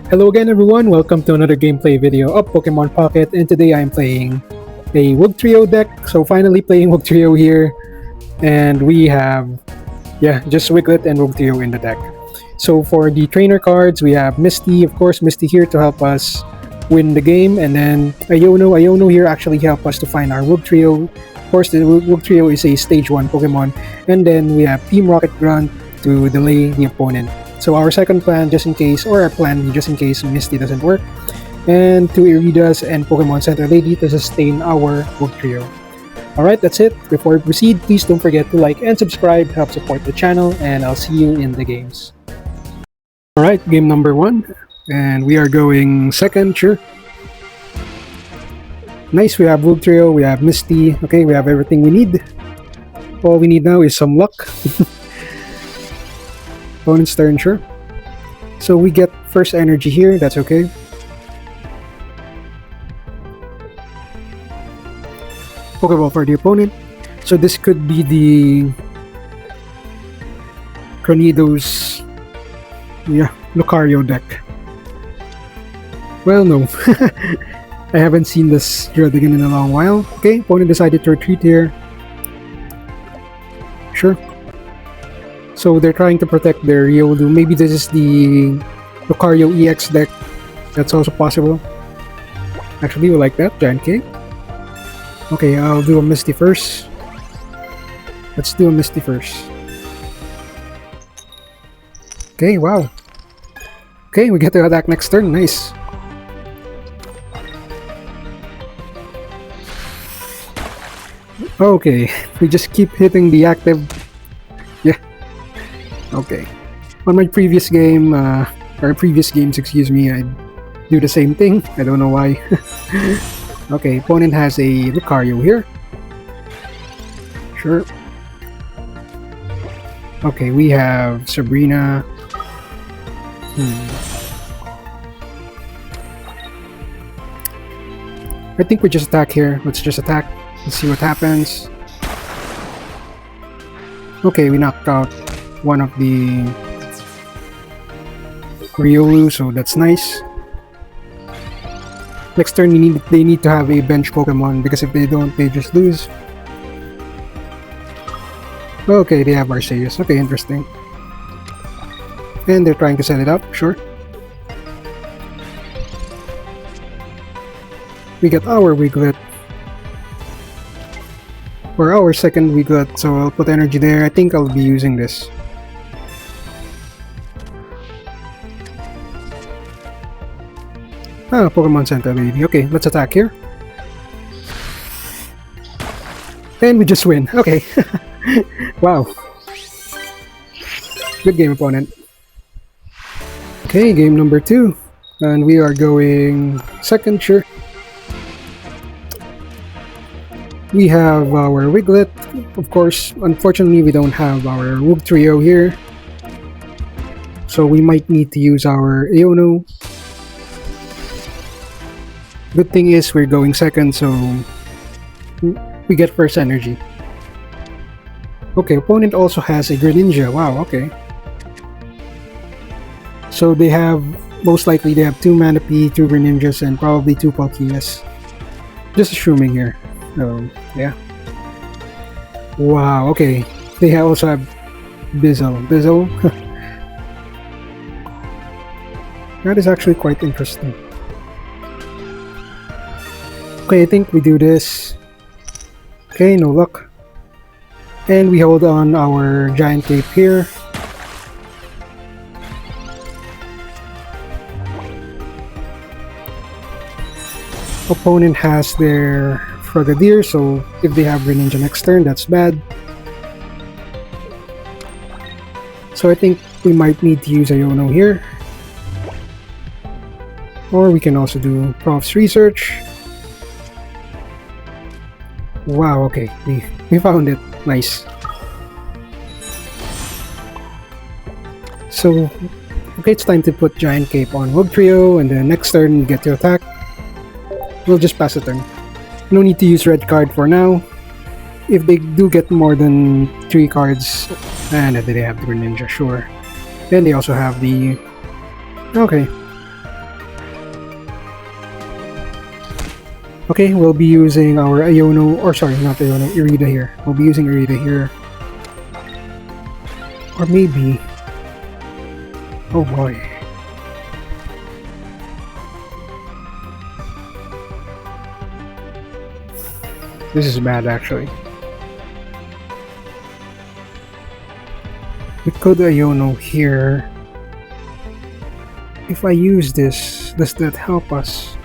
Hello again everyone, welcome to another gameplay video of Pokemon Pocket, and today I'm playing a Wugtrio deck. So finally playing Wugtrio here, and we have, just Wiglet and Wugtrio in the deck. So for the trainer cards, we have Misty, of course, Misty here to help us win the game, and then Iono here actually help us to find our Wugtrio. Of course, the Wugtrio is a stage 1 Pokemon, and then we have Team Rocket Grunt to delay the opponent. So our second plan, just in case, or our plan just in case Misty doesn't work, and two Iridas and Pokemon Center Lady to sustain our Wugtrio. Alright, that's it. Before we proceed, please don't forget to like and subscribe, help support the channel, and I'll see you in the games. Alright, game number 1, and we are going second, sure. Nice, we have Wugtrio, we have Misty, okay, we have everything we need. All we need now is some luck. Opponent's turn, sure. So we get first energy here, that's okay. Pokeball for the opponent. So this could be the Cranidos, Lucario deck. Well, no. I haven't seen this Dredigan in a long while. Okay, opponent decided to retreat here. Sure. So they're trying to protect their Riolu. Maybe this is the Lucario EX deck. That's also possible. Actually, we like that. Giant Cake. Okay, I'll do a Misty first. Let's do a Misty first. Okay, wow. Okay, we get to attack next turn. Nice. Okay, we just keep hitting the active. Yeah. Okay. On my previous game, or previous games, excuse me, I do the same thing. I don't know why. Okay, opponent has a Lucario here. Sure. Okay, we have Sabrina. I think we just attack here. Let's just attack. Let's see what happens. Okay, we knocked out one of the Riolu, so that's nice. Next turn, they need to have a bench Pokemon, because if they don't, they just lose. Okay, they have Arceus. Okay, interesting. And they're trying to set it up, sure. We got our Wiglet. For our second Wiglet, so I'll put energy there. I think I'll be using this. Ah, Pokemon Center Lady. Okay, let's attack here. And we just win. Okay. Wow. Good game, opponent. Okay, game number 2. And we are going second, sure. We have our Wiglet. Of course, unfortunately, we don't have our Wugtrio here. So we might need to use our Iono. Good thing is we're going second, so we get first energy. Okay, opponent also has a Greninja. Wow, okay. So they have, most likely they have 2 Manaphy, 2 Greninjas, and probably 2 Palkias. Just assuming here. So, yeah. Wow, okay. They also have Bizzle. That is actually quite interesting. Okay, I think we do this. Okay, no luck. And we hold on our Giant Cape here. Opponent has their Frogadier, so if they have Greninja next turn, that's bad. So I think we might need to use Iono here. Or we can also do Prof's Research. Wow, okay, we found it. Nice. So, okay, it's time to put Giant Cape on Wugtrio, and then next turn we get to attack. We'll just pass a turn. No need to use red card for now. If they do get more than 3 cards, and they have the Greninja, sure. Then they also have the... Okay. Okay, we'll be using our Iono, or sorry, not Iono, Irida here. We'll be using Irida here. Or maybe... Oh boy. This is bad, actually. We could Iono here. If I use this, does that help us?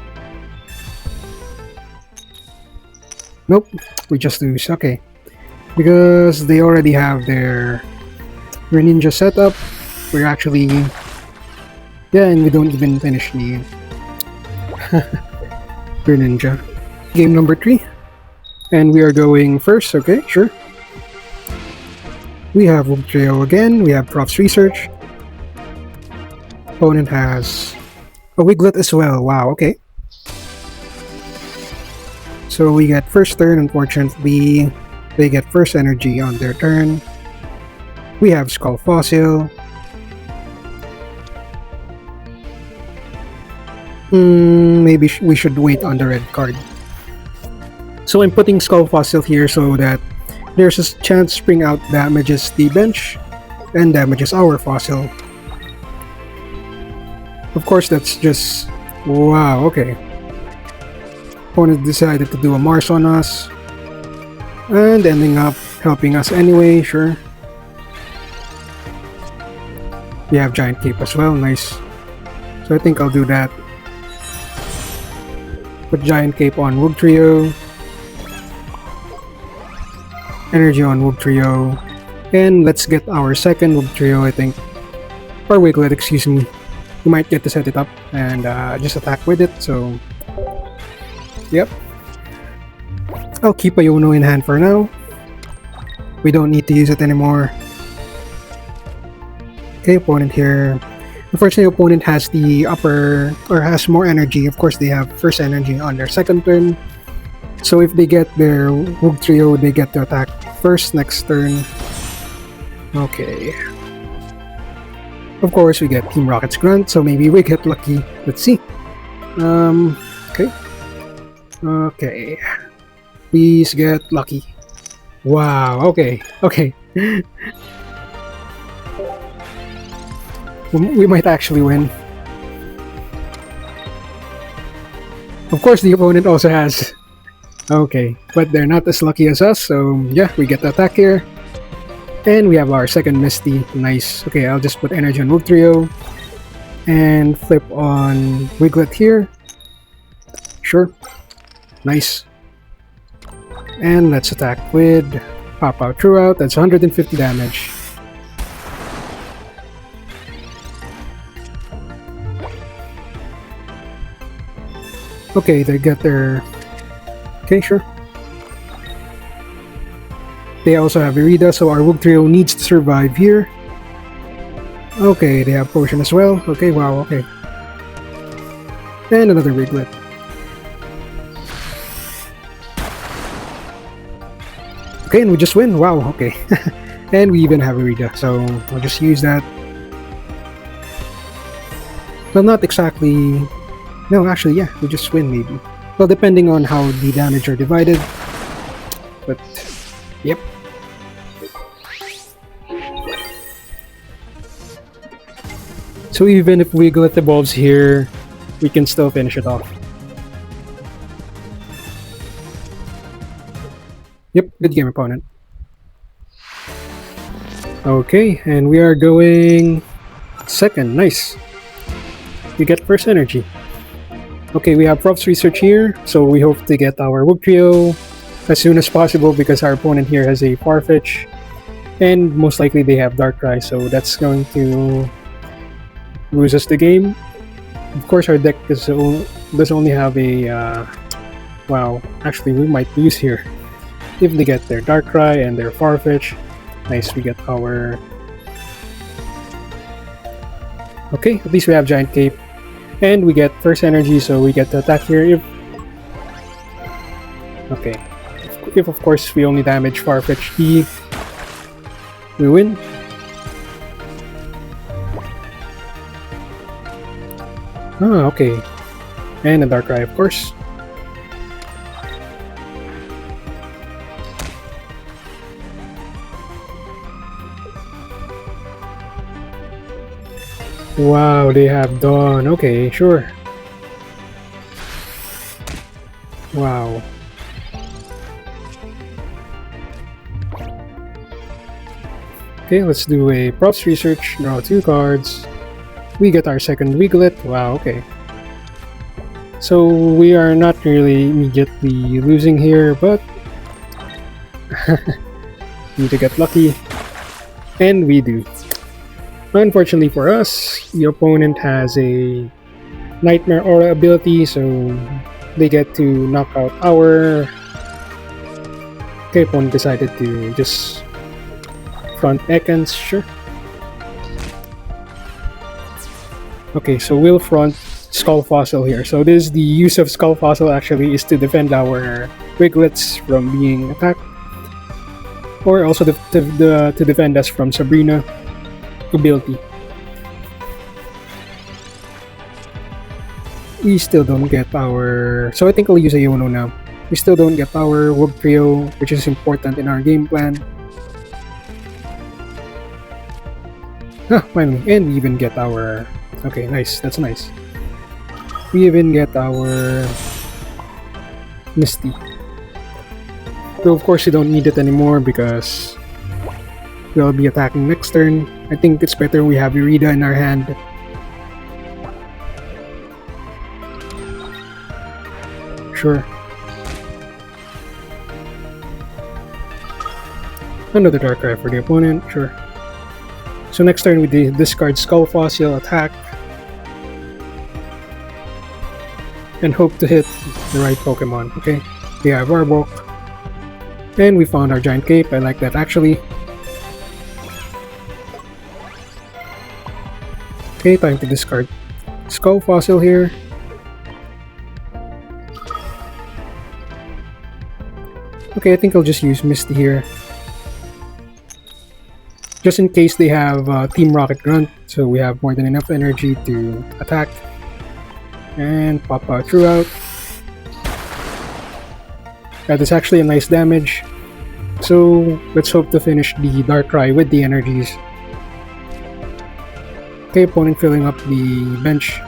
Nope, we just lose. Okay. Because they already have their Greninja setup. We're actually... Yeah, and we don't even finish the Greninja. Game number 3. And we are going first, okay, sure. We have Wugtrio again, we have Prof's Research. Opponent has a Wiglet as well, wow, okay. So we get first turn, unfortunately. They get first energy on their turn. We have Skull Fossil. Maybe we should wait on the red card. So I'm putting Skull Fossil here so that there's a chance Spring Out damages the bench and damages our Fossil. Of course, that's just... Wow, okay. Opponent decided to do a Mars on us. And ending up helping us anyway, sure. We have Giant Cape as well, nice. So I think I'll do that. Put Giant Cape on Wugtrio. Energy on Wugtrio. And let's get our second Wugtrio, I think. Or Wiglet, excuse me. We might get to set it up and just attack with it, so... Yep. I'll keep Iono in hand for now. We don't need to use it anymore. Okay, opponent here. Unfortunately, opponent has the upper, or has more energy. Of course, they have first energy on their second turn. So if they get their Wugtrio, they get to attack first next turn. Okay. Of course, we get Team Rocket's Grunt, so maybe we get lucky. Let's see. Okay. Okay. Please get lucky. Wow, okay. Okay. We might actually win. Of course, the opponent also has... Okay, but they're not as lucky as us, so yeah, we get the attack here. And we have our second Misty. Nice. Okay, I'll just put energy on Wugtrio. And flip on Wiglet here. Sure. Nice. And let's attack with Pop Out True Out. That's 150 damage. Okay, they get their... Okay, sure. They also have Irida, so our Wugtrio needs to survive here. Okay, they have Potion as well. Okay, wow, okay. And another Wiglet. Okay, and we just win. Wow, okay. And we even have Irida, so we'll just use that. Well, not exactly... No, actually, yeah, we just win maybe. Well, depending on how the damage are divided. But, yep. So even if Wiglet evolves here, we can still finish it off. Yep, good game, opponent. Okay, and we are going second. Nice. We get first energy. Okay, we have Prof's Research here, so we hope to get our Wugtrio as soon as possible because our opponent here has a Farfetch. And most likely they have Darkrai, so that's going to lose us the game. Of course, our deck does only have a... wow, actually we might lose here. If they get their Darkrai and their Farfetch. Nice, we get our... Okay, at least we have Giant Cape. And we get first energy, so we get to attack here if... Okay. If of course we only damage Farfetch E, we win. Ah, okay. And a Darkrai, of course. Wow, they have Dawn. Okay, sure. Wow. Okay, let's do a props research. Draw 2 cards. We get our second Wiglet. Wow, okay. So we are not really immediately losing here, but need to get lucky. And we do. Unfortunately for us, the opponent has a Nightmare Aura ability, so they get to knock out our... Okay, opponent decided to just front Ekans, sure. Okay, so we'll front Skull Fossil here. So this the use of Skull Fossil actually is to defend our Wiglets from being attacked, or also to defend us from Sabrina ability. We still don't get our... So I think I'll use a Yono now. We still don't get our Wugtrio, which is important in our game plan. Finally, and we even get our... Okay, nice, that's nice. We even get our Misty. Though of course you don't need it anymore because we'll be attacking next turn. I think it's better we have Irida in our hand. Sure. Another Darkrai for the opponent, sure. So next turn we discard Skull Fossil, attack, and hope to hit the right Pokemon. Okay, we have Arbok, and we found our Giant Cape. I like that actually. Okay, time to discard Skull Fossil here. Okay, I think I'll just use Misty here. Just in case they have Team Rocket Grunt, so we have more than enough energy to attack. And pop out throughout. That is actually a nice damage. So let's hope to finish the Darkrai with the energies. Okay, opponent filling up the bench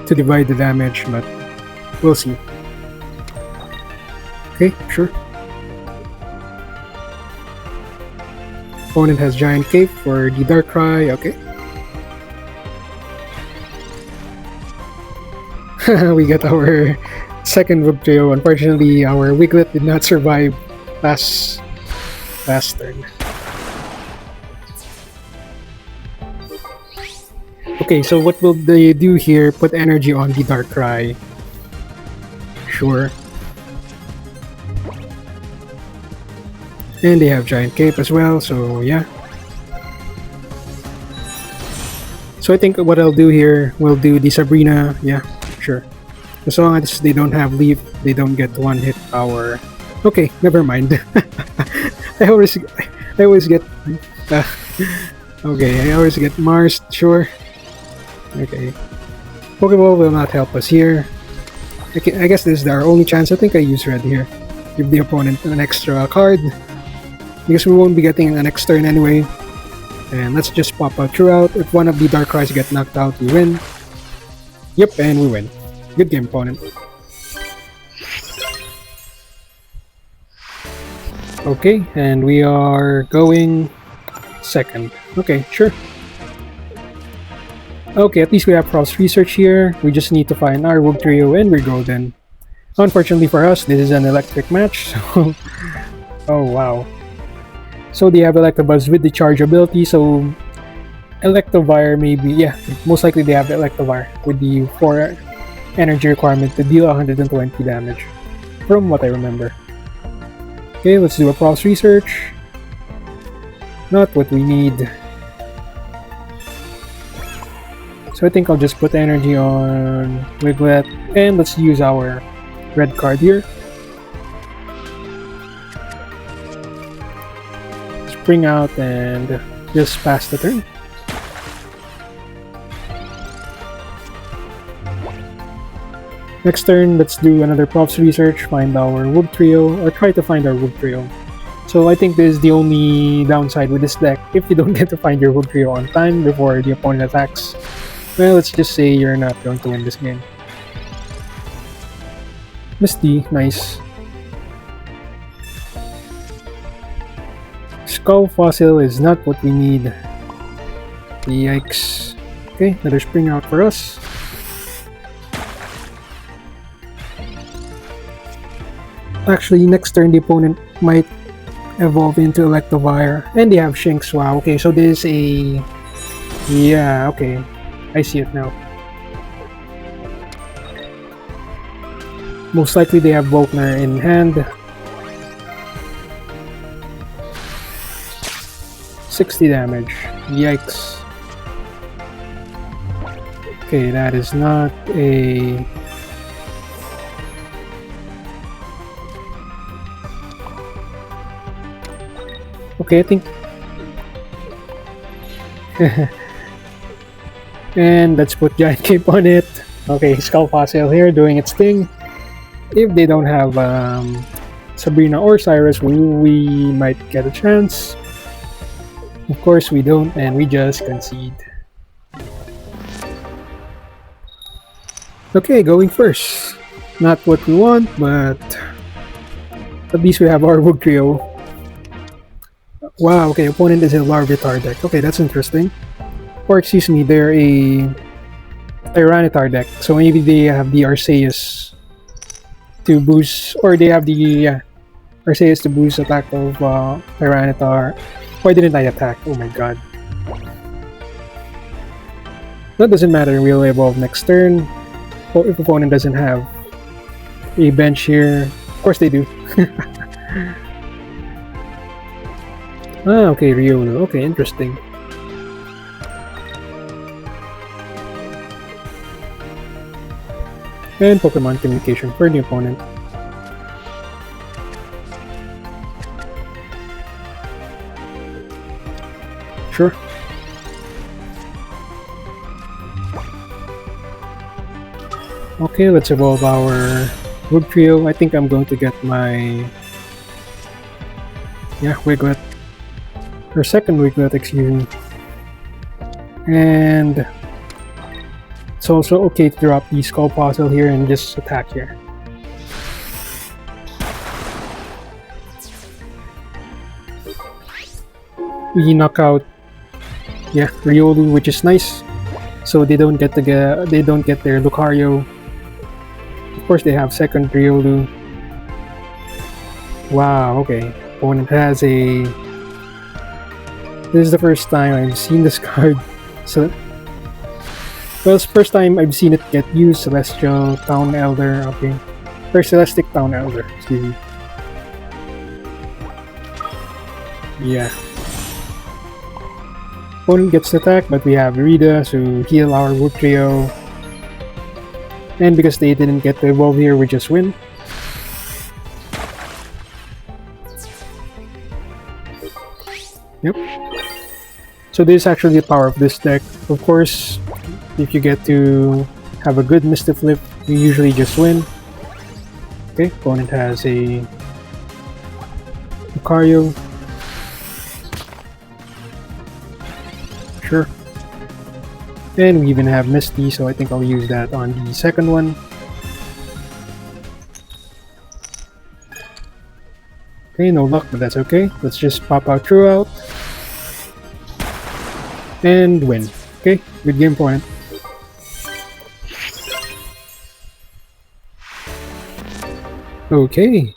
to divide the damage, but we'll see. Okay, sure. Opponent has Giant Cape for the Darkrai, okay. We got our second Wugtrio. Unfortunately, our Wiglet did not survive last turn. Okay, so what will they do here? Put energy on the Darkrai. Sure. And they have Giant Cape as well, so yeah. So I think what I'll do here, we'll do the Sabrina, yeah, sure. As long as they don't have Leaf, they don't get one hit power. Okay, never mind. I always get... okay, I always get Mars, sure. Okay. Pokeball will not help us here. I guess this is our only chance. I think I use Red here. Give the opponent an extra card. Because we won't be getting an next turn anyway. And let's just pop out throughout. If one of the Darkrai's get knocked out, we win. Yep, and we win. Good game, opponent. Okay, and we are going second. Okay, sure. Okay, at least we have cross research here. We just need to find our Wugtrio and we're golden. Unfortunately for us, this is an electric match, so... oh, wow. So they have Electabuzz with the charge ability, so Electivire maybe, yeah, most likely they have Electivire with the 4 energy requirement to deal 120 damage, from what I remember. Okay, let's do a cross research. Not what we need. So I think I'll just put energy on Wiglet, and let's use our red card here. Bring out and just pass the turn. Next turn, let's do another props research, find our Wugtrio, or try to find our Wugtrio. So I think this is the only downside with this deck. If you don't get to find your Wugtrio on time before the opponent attacks, well, let's just say you're not going to win this game. Misty, nice. Skull Fossil is not what we need. Yikes. Okay, another spring out for us. Actually, next turn the opponent might evolve into Electivire. And they have Shinx. Wow, okay, so this is a... Yeah, okay. I see it now. Most likely they have Volkner in hand. 60 damage. Yikes. Okay, that is not a... Okay, I think... And let's put Giant Cape on it. Okay, Skull Fossil here doing its thing. If they don't have Sabrina or Cyrus, we might get a chance. Of course we don't, and we just concede. Okay, going first. Not what we want, but at least we have our Wugtrio. Wow, okay, opponent is a Larvitar deck. Okay, that's interesting. Or excuse me, they're a Tyranitar deck. So maybe they have the Arceus to boost, or they have the Arceus to boost attack of Tyranitar. Why didn't I attack? Oh my god. That doesn't matter, we'll evolve next turn. Or if opponent doesn't have a bench here. Of course they do. Ah, okay, Riolu. Okay, interesting. And Pokemon Communication for the opponent. Sure. Okay, let's evolve our Wugtrio. I think I'm going to get my... Yeah, Wiglet. Or second Wiglet, excuse me. And... it's also okay to drop the Skull Fossil here and just attack here. We knock out, yeah, Riolu, which is nice. So they don't get their Lucario. Of course, they have second Riolu. Wow. Okay, opponent has a. This is the first time I've seen this card. So. Well, it's the first time I've seen it get used. Celestial Town Elder, okay. Or Celestic Town Elder, excuse me. Yeah. Opponent gets attacked, but we have Rita to heal our Wugtrio. And because they didn't get to evolve here, we just win. Yep. So this is actually the power of this deck. Of course, if you get to have a good Misty Flip, you usually just win. Okay, opponent has a Lucario. Sure. And we even have Misty, so I think I'll use that on the second one. Okay, no luck, but that's okay. Let's just pop out throughout. And win. Okay, good game point. Okay,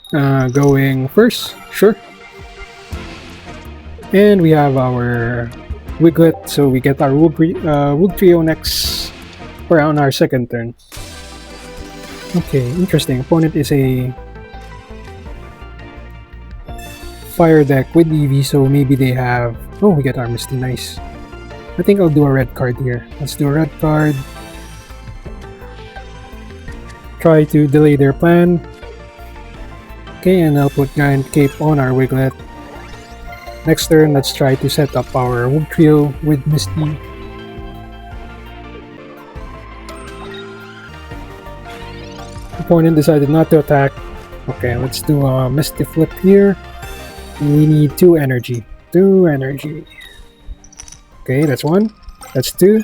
going first, sure. And we have our Wiglet, so we get our Wugtrio next, or on our second turn. Okay, interesting. Opponent is a fire deck with Eevee, so maybe they have... Oh, we get our Misty, nice. I think I'll do a red card here. Let's do a red card. Try to delay their plan. Okay, and I'll put Giant Cape on our Wiglet. Next turn, let's try to set up our Wugtrio with Misty. Opponent decided not to attack. Okay, let's do a Misty Flip here. We need 2 energy. 2 energy. Okay, that's 1. That's 2.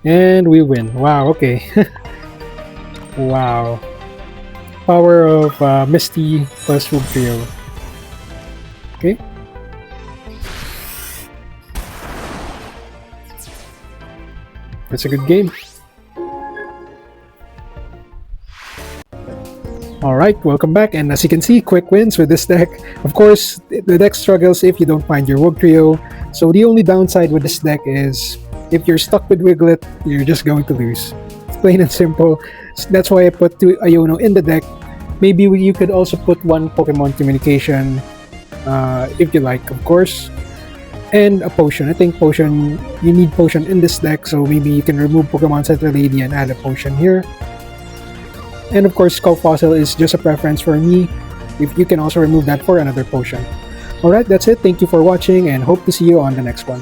And we win. Wow, okay. Wow. Power of Misty plus Wugtrio. Okay. That's a good game. Alright, welcome back, and as you can see, quick wins with this deck. Of course, the deck struggles if you don't find your Wugtrio, so the only downside with this deck is if you're stuck with Wiglet, you're just going to lose. It's plain and simple. That's why I put 2 Iono in the deck. Maybe you could also put 1 Pokemon Communication, if you like, of course. And a potion. I think potion, you need potion in this deck, so maybe you can remove Pokemon Center Lady and add a potion here. And of course, Skull Fossil is just a preference for me. If you can also remove that for another potion. Alright, that's it. Thank you for watching and hope to see you on the next one.